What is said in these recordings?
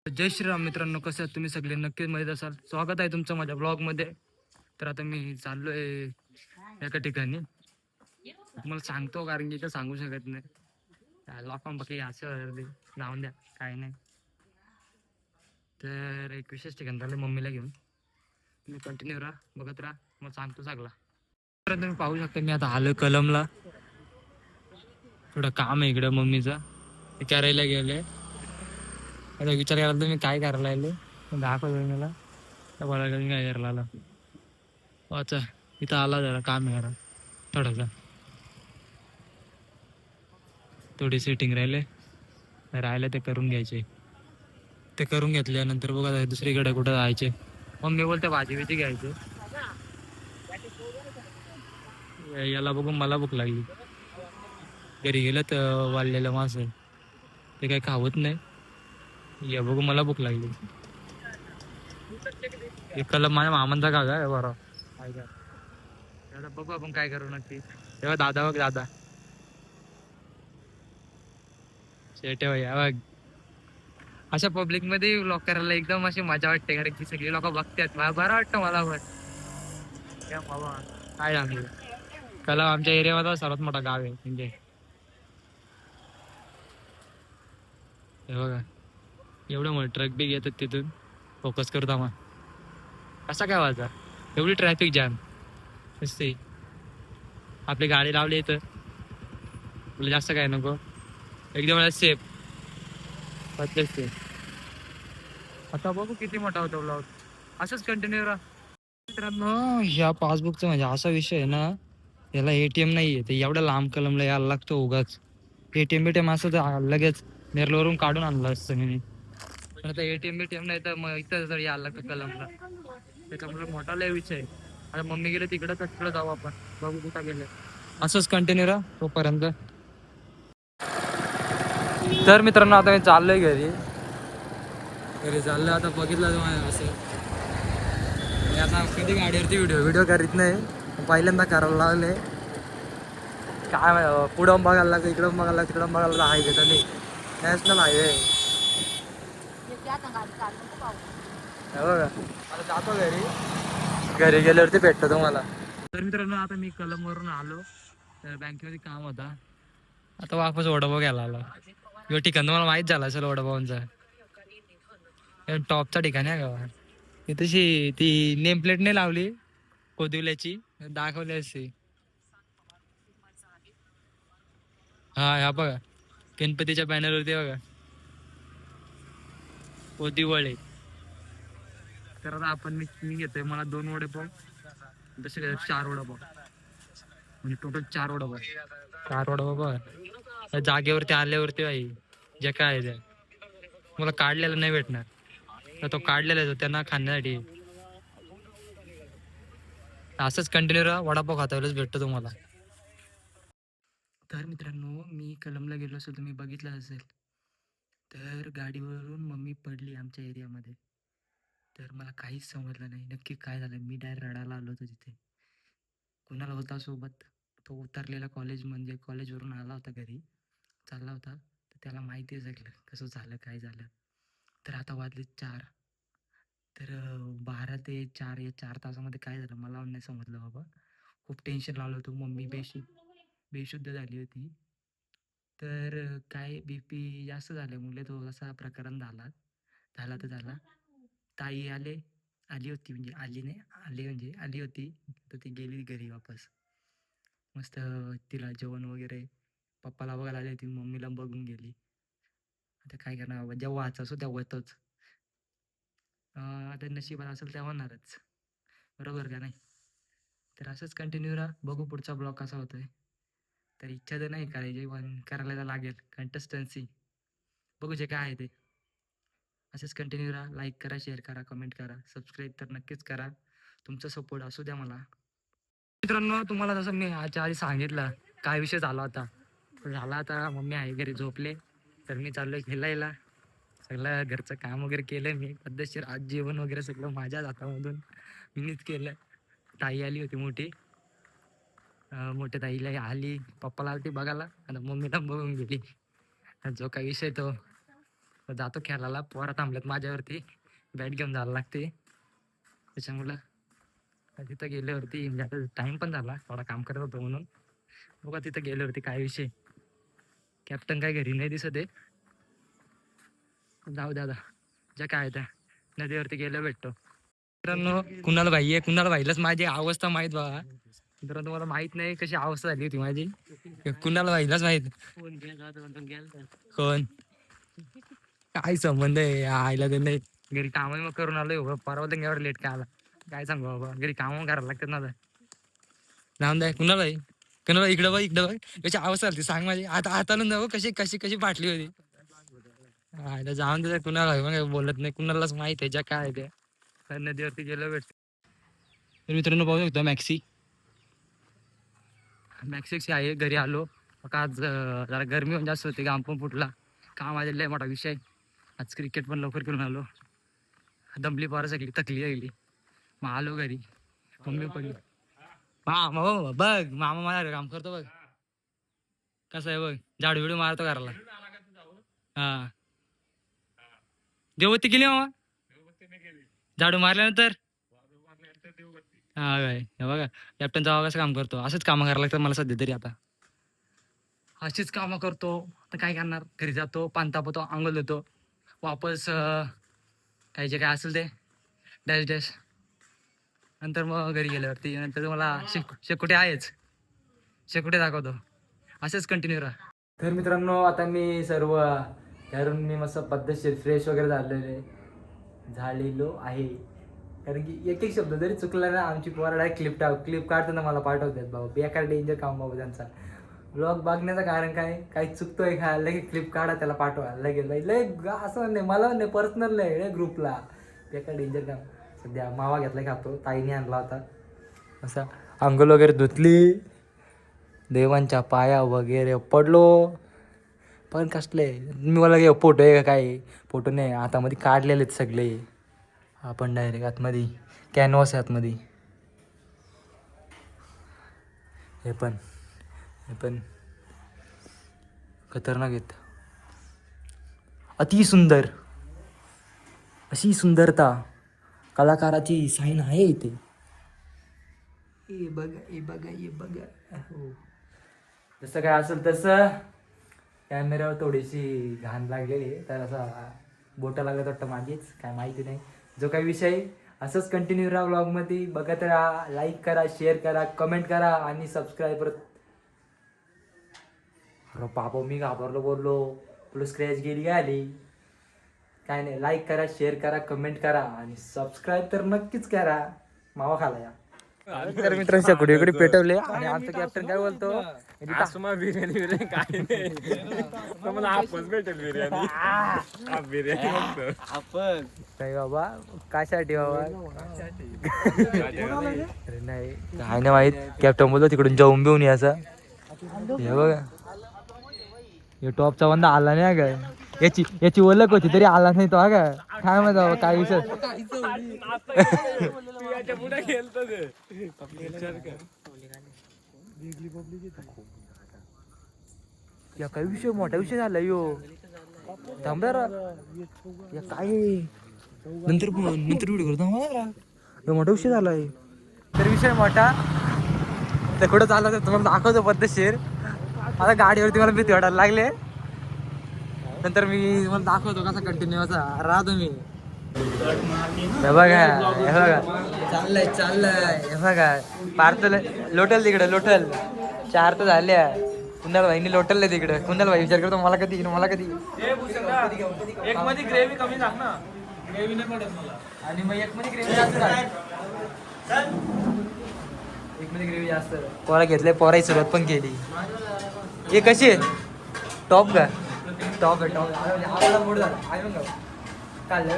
जय श्रीराम मित्रांनो, कसं आहात तुम्ही सगळे? नक्कीच माहीत असाल. स्वागत आहे तुमचं माझ्या ब्लॉगमध्ये. तर आता मी चाललोय एका ठिकाणी. तुम्हाला सांगतो कारण की इथं सांगू शकत नाही. लोकां बाकी असं जाऊन द्या, काही नाही. तर एक विशेष ठिकाण झालं मम्मीला घेऊन. तुम्ही कंटिन्यू राहा, बघत राहा, मग सांगतो सगळा. तर तुम्ही पाहू शकता मी आता आलो कलमला. थोडं काम आहे इकडं मम्मीचं, ते करायला गेले. आता विचार करायला तुम्ही काय करायला आले दाखवतो मला. तर मला काय करायला आला. अच्छा, इथं आला जरा काम आहे जरा थोडासा. थोडी सेटिंग राहिले ते करून घ्यायचे. ते करून घेतल्यानंतर बघा दुसरीकडे कुठं जायचे. मम्मी बोलते भाजी बिजी घ्यायचे. याला बघून मला भूक लागली. घरी गेलं तर वाढलेलं मास ते काही खावत नाही. या बघून मला भूक लागली. एकाला माझ्या मामांचा काका आहे बरं. बघू आपण काय करू नक्की. तेव्हा दादा बघ दादा शेटे बघ. अशा पब्लिक मध्ये व्लॉग करायला एकदम अशी मजा वाटते कारण की सगळी लोक बघतात. मला बरं वाटतं मला पण. बाबा काय सांगू, कला आमच्या एरियामध्ये सर्वात मोठा गाव आहे म्हणजे. हे बघा एवढं मोठं ट्रक बी येतात तिथून. फोकस करतो मग कसा काय वाजा एवढी ट्रॅफिक जॅम असते. आपली गाडी लावली इथं, तुला जास्त काय नको, एकदम मला सेफ ते. आता बघू किती मोठा होता ब्लॉग. असंच कंटिन्यू राहा मित्रांनो. ह्या पासबुकचा म्हणजे असा विषय आहे ना, याला एटीएम नाहीये तर एवढ्या लांब कलमला यायला लागतो उगाच. एटीएम बीटीएम असं तर लगेच नेरलवरून काढून आणलं असतं मी. पण आता एटीएम बीटीएम नाही तर मग इथं जर यायला लागतं कलमला. त्याच्यामुळे मोठा लय विषय आहे. आता मम्मी गेले तिकडं तर तिकडं जाऊ आपण, बघू कुठं गेले. असंच कंटिन्यू राहा तोपर्यंत. तर मित्रांनो आता मी चाललोय घरी चाललोय. आता बघितलं तुम्हाला असं मी आता कधी गाडीवरती व्हिडिओ करीत नाही, पहिल्यांदा करायला लागले. काय पुढं बघायला लागतं, इकडं बघायला लागतं, तिकडं बघायला लागतं. हायवे चालू, नॅशनल हायवे. बघा आता जातो घरी गेल्यावरती भेटतो तुम्हाला. तर मित्रांनो आता मी कलमवरून आलो, तर बँकेमध्ये काम होता. आता वापस वडापाव घ्यायला आलो. यो ठिकाण तुम्हाला माहीत झाला असेल वडापावांचा. टॉपचा ठिकाण आहे का. तशी ती नेम प्लेट नाही लावली कोदिवल्याची, दाखवली असते. हा बघा गणपतीच्या बॅनरवरती बघा कोदिवळे. तर आता आपण मी घेतोय, मला 2 वडेपाव, तसे 4 वडापाव, म्हणजे टोटल 4 वडापाव. 4 वडापाव बघा जागेवरती आल्यावरती आहे जे काय आहे ते मला काढलेलं नाही भेटणार. तर तो काढलेला आहे त्यांना खाण्यासाठी. असंच कंटिन्यू राहा, वडापाव खातावरच भेटतो तुम्हाला. तर मित्रांनो मी कलमला गेलो असेल तुम्ही बघितलं असेल. तर गाडीवरून मम्मी पडली आमच्या एरियामध्ये. तर मला काहीच समजलं नाही नक्की काय झालं. मी डायरेक्ट रडायला आलो होतो तिथे. कुणाला होता सोबत, तो उतरलेला कॉलेज म्हणजे कॉलेजवरून आला होता घरी, चालला होता. तर त्याला माहिती आहे सगळं कसं झालं काय झालं. तर आता वाजले 4. तर 12 ते 4 या 4 तासामध्ये काय झालं मला नाही समजलं बाबा. खूप टेन्शन लावलं होतं. मम्मी बेशुद्ध झाली होती. तर काय बी पी जास्त झाल्यामुळे तो असा प्रकरण झाला तर झाला. ताई आली होती म्हणजे आली नाही आली म्हणजे आली होती. तर ती गेली घरी वापस. मस्त तिला जेवण वगैरे, पप्पाला बघायला आली होती, मम्मीला बघून गेली. आता काय करणार बाबा, जेव्हा असो तेव्हा होतोच. आता नशिबात असेल तेव्हा होणारच, बरोबर का नाही. तर असंच कंटिन्यू राहा, बघू पुढचा ब्लॉग कसा होतोय. तर इच्छा तर नाही करायची पण करायला तर लागेल कंटेस्टन्सी. बघू जे काय आहे ते. असंच कंटिन्यू राहा, लाईक करा, शेअर करा, कमेंट करा, सबस्क्राईब तर नक्कीच करा. तुमचा सपोर्ट असू द्या मला. मित्रांनो तुम्हाला जसं मी आजच्या आधी सांगितलं काय विषय झाला होता. झाला आता मम्मी आहे घरी झोपले, तर मी चाललोय खेळायला. सगळं घरचं काम वगैरे केलं मी पद्धतशीर. आज जेवण वगैरे सगळं माझ्याच हातामधून मीच केलं. ताई आली होती मोठी, मोठ्या ताईला पप्पाला आली बघायला आणि मम्मीला बघून गेली. जो काही विषय तो जातो खेळायला, पोरा थांबलेत माझ्यावरती, बॅट घेऊन जायला लागते त्याच्यामुळं तिथं गेल्यावरती म्हणजे टाइम पण झाला, थोडा काम करत होतो म्हणून. बघा तिथं गेल्यावरती काय विषय, कॅप्टन काय घरी नाही दिसत आहे. जाऊ दादा ज्या काय त्या नदीवरती गेलं भेटतो. मित्रांनो कुणाल भाई आहे, कुणाल भाईलाच माझी अवस्था माहीत बघा मित्रांनो. तुम्हाला माहित नाही कशी अवस्था झाली होती माझी, कुणाल भाईलाच माहित. कोण काय संबंध आहे आईला ते नाही, घरी काम मग करून आलोय, परवा एवढं लेट काय आला काय सांगू बाबा, घरी काम करायला लागतात ना. नाम द्या कुणाल भाई, कुणाल भाई इकडं बघ, इकडं बघ कशी अवस्था झाली सांग माझी. आता हातानं जाऊ कशी कशी कशी फाटली होती. आयला जाऊन दे कुणाला मग बोलत नाही, कुणालाच माहित आहे ज्या काय ते. नदीवरती गेलो भेट. तर मित्रांनो पाहू शकतो मॅक्सी आहे, घरी आलो. मग आज जरा गरमी पण जास्त होती, घाम पण फुटला, काम माझ्या लय मोठा विषय. आज क्रिकेट पण लवकर खेळून आलो, दमली पोरं सगळी, थकली गेली. मग आलो घरी, मम्मी पडली. मामा बघ, मामा मला काम करतो बघ कसं आहे बघ, झाडू बिडू मारतो घराला. हा देवबत्ती केली मामा, झाडू मारल्यानंतर. हा काय हे बघा कॅप्टन जावा कसं काम करतो, असंच कामं करायला लागतात मला सध्या तरी. आता अशीच कामं करतो, आता काय करणार. घरी जातो, पाणी तापवतो, आंघोळ देतो, वापस काय जे काय असेल ते डॅश डॅश. नंतर मग घरी गेल्यावरती नंतर मला शेकोटे आहेच, शेकोटे दाखवतो. असंच कंटिन्यू राहा. तर मित्रांनो आता मी सर्व त्यावरून मी मस्त पद्धतशीर फ्रेश वगैरे झालेलो आहे. कारण की एक एक शब्द जरी चुकला ना, आमची पोरा डायरेक्ट क्लिप काढताना मला पाठवतात बाबा, बेकार डेंजर काम बाबा त्यांचा. ब्लॉग बघण्याचं कारण काय, काही चुकतोय का लगेच क्लिप काढा त्याला पाठवा, लगेच लय असं नाही, मला नाही पर्सनल नाही ग्रुपला. बेकार डेंजर काम. सध्या मावा घेतला खातो, ताईने आणला होता. असा अंघोळ वगैरे धुतली, देवांच्या पाया वगैरे पडलो. पण कसले मी मला फोटो आहे का काय, फोटो नाही हातामध्ये काढलेले आहेत सगळे. आपण डायरेक्ट आतमध्ये कॅनव्हास आहे आतमध्ये. हे पण खतरनाक आहेत, अति सुंदर. अशी सुंदरता कलाकाराची साईन आहे इथे. हे बघा हो. जसं काय असेल तसं कॅमेऱ्यावर थोडीशी घाण लागलेली आहे, तर असा बोटा लागत वाटतं माझीच, काय माहिती नाही. जो काही विषय असंच कंटिन्यू राहा व्लॉगमध्ये, बघत राहा. लाईक करा, शेअर करा, कमेंट करा आणि सबस्क्राईब. अरे बाबा मी घाबरलो बोललो, तुला स्क्रॅच गेली काय आली. काय नाही, लाईक करा, शेअर करा, कमेंट करा आणि सबस्क्राईब तर नक्कीच करा. मावा खाला या. तर मित्रांच्या कुठे पेटवले आणि आमचा कॅप्टन काय बोलतो, बिर्याणी काय नाही मला आपच भेटेल बिर्याणी. नाही बाबा कासाठी बाबा, अरे नाही काय नाही माहित. कॅप्टन बोलतो तिकडून जाऊन बिऊन यायचा. हे बघा हे टॉपचा बंदा आला नाही का, याची ओळख होती तरी आला नाही तो. हा का काय माहिती बाबा काय विषय. या काही विषय मोठा विषय झाला यो, थांबणार या काय नंतर व्हिडिओ करतो. मोठा विषय झालाय, तर विषय मोठा तर कुठं चालला तर तुम्हाला दाखवतो पद्धतशीर. आता गाडीवरती मला भीती वाटायला लागले, नंतर मी मला दाखवतो कसा कंटिन्यू असा राहा तुम्ही. हे बघा चाललंय हे बघा पार्सल लोटल तिकडे, लोटल 4 तर झाल्या. कुणाल भाईनी लोटलले तिकडे. कुणाल भाई विचार करतो मला कधी एक मध्ये ग्रेव्ही कमी झाली ना, ग्रेव्ही नाही पडत मला. आणि मग एक मध्ये ग्रेव्ही जास्त एक मध्ये ग्रेव्ही जास्त पोरा घेतले, पोराही सुरुवात पण केली. हे कशी आहे टॉप का, टॉप आहे टॉप. मोड झाला काढलं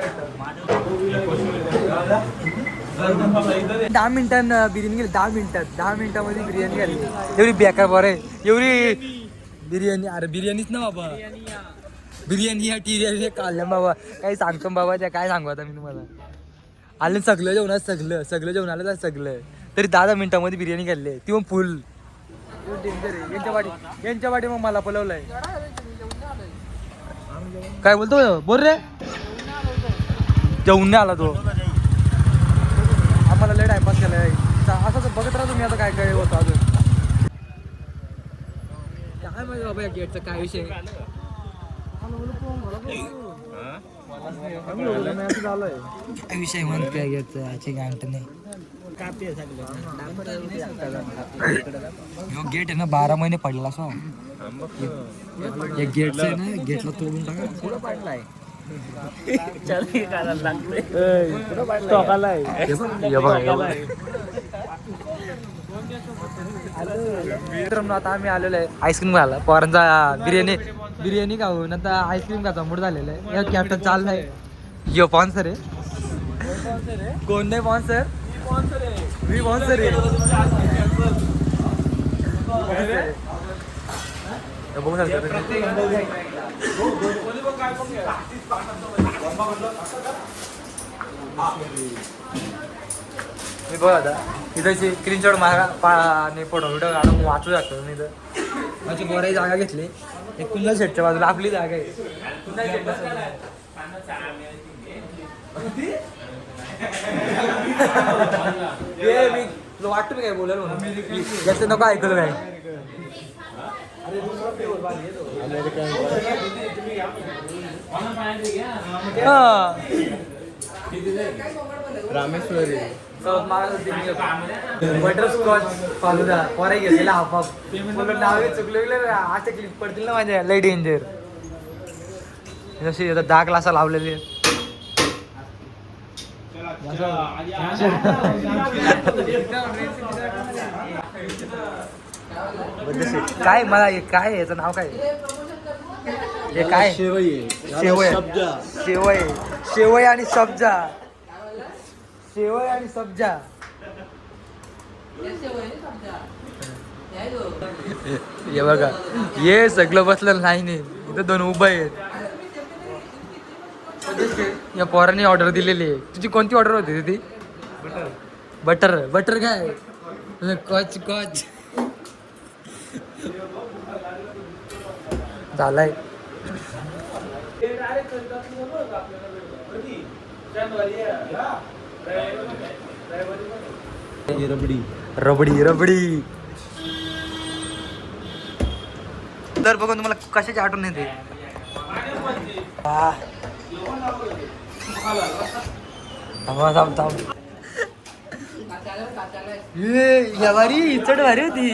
10 मिनिटांना बिर्याणी गेली, 10 मिनिटामध्ये बिर्याणी झाली. एवढी बेकार बरं आहे एवढी बिर्याणी. अरे बिर्याणीच ना बाबा, बिर्याणी या टिर्याणी काढल्या बाबा. काही सांगतो बाबा, त्या काय सांगू आता मी तुम्हाला. आलं सगळं जेवण, सगळं जेवण आलं तर सगळं, तरी 10 मिनिटामध्ये बिर्याणी खाल्ली, ती मग फुल. यांच्या वाटी मग मला पलवलंय. काय बोलतो बोल रे जेवून नाही आला तो आम्हाला लय टाइमपास केलाय असं बघत राहा तुम्ही आता काय काय होतं अजून काय माहिती बाबा या गेटचा काय विषय काय विषय म्हणतो या गेटचा याची गांठ नाही गेट आहे ना 12 महिने पडला असं गेट आहे ना गेटला तोडून टाका पुढं पडलाय मित्रांनो आता आम्ही आलेलो आहे आईस्क्रीम खायला पोरांचा बिर्याणी खाऊ नंतर आईस्क्रीम खायचा मूड झालेला आहे कॅप्टन चाललाय यो स्पॉन्सर आहे कोण नाही स्पॉन्सर मी स्पॉन्सर आहे मी बघ आता इथं स्क्रीनशॉट मारा आणि फोटो व्हिडिओ काढून वाचू शकतो मी इथं माझी बोराई जागा घेतली एक कुंदल शेटच्या बाजूला आपली जागा आहे कुंदल शेट मी तुला वाटतं मी काय बोलायला म्हणून जास्त नको ऐकलं काय रामेश्वरी बटर स्कॉच फालुदा पोराई घेतलेला हाफ हाफ नाव चुकले आता क्लिप पडतील ना माझ्या लय डेंजर जशी आता 10 ग्लासा लावलेली काय मला काय याचं नाव काय हे काय शेवय आणि सब्जा शेवय आणि सब्जा हे बघा हे सगळं बसलं नाही इथं 2 उभं आहेत या पोरांनी ऑर्डर दिलेली आहे तुझी कोणती ऑर्डर होती ती बटर बटर काय कॉच कॉच झालाय रबडी रबडी रबडी तर बघून तुम्हाला कशाची आठवण येते भारी चढ भारी होती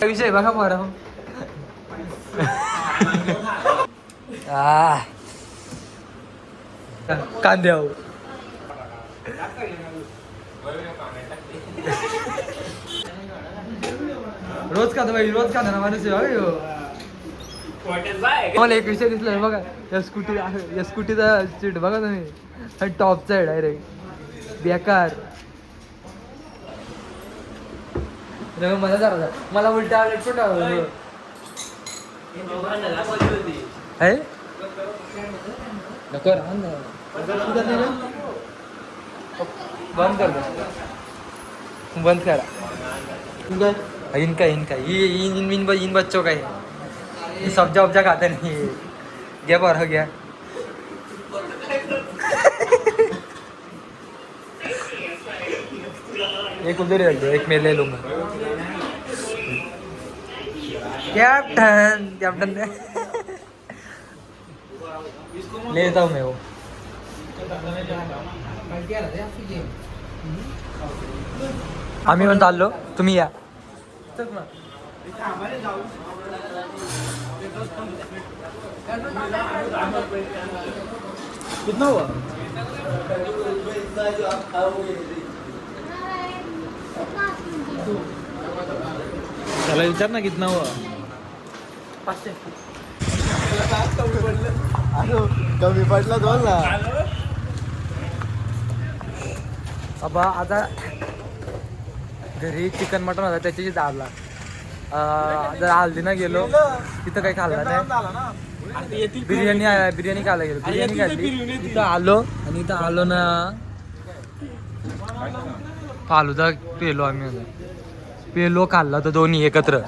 विषय बघा बरं कांद्या रोज खाता भाई रोज खाता ना माणूस मला एक विषय दिसला बघा या स्कूटीचा सीट बघा तुम्ही आणि टॉपचा आहे डायरेक्ट बेकार मला जरा मला उलटा आहे बंद कर बंद करा इनका इन बच्चों का ये सब्जा वब्जा खाता नहीं गया पर हो गया एक उधर ही रख दो एक मैं ले लूंगा कैप्टन कैप्टन ले लेता हूँ मैं वो आम्ही पण चाललो तुम्ही या कितना हुआ त्याला विचार ना कितना हुआ 500 कमी पडला 2 ला बाबा आता घरी चिकन मटन होता त्याची दाबला जर हल्दीना गेलो तिथं काही खाल्लं नाही बिर्याणी खायला गेलो बिर्याणी खाल्ली इथं आलो आणि इथं आलो ना फालुदा पेलो आम्ही पेलो खाल्ला तर दोन्ही एकत्र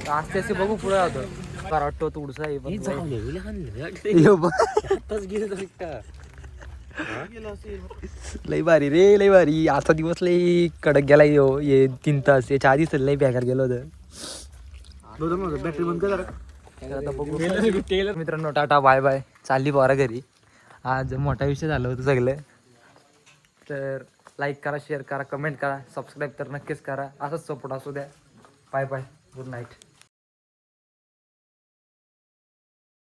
आस्ते असे बघू पुढे होतो वाटतो तुडसा लई भारी रे लई भारी. आजचा दिवस लई कडक गेला यो. ये 3 तास याच्या आधीच लई बेकार गेलो होतं. बॅटरी बंद कर. आता बघू मित्रांनो, टाटा बाय बाय. चालली पोरा घरी. आज मोठा विषय झाला होता सगळं. तर लाईक करा, शेअर करा, कमेंट करा, सबस्क्राईब तर नक्कीच करा. असंच सपोर्ट असू द्या. Bye bye, good night.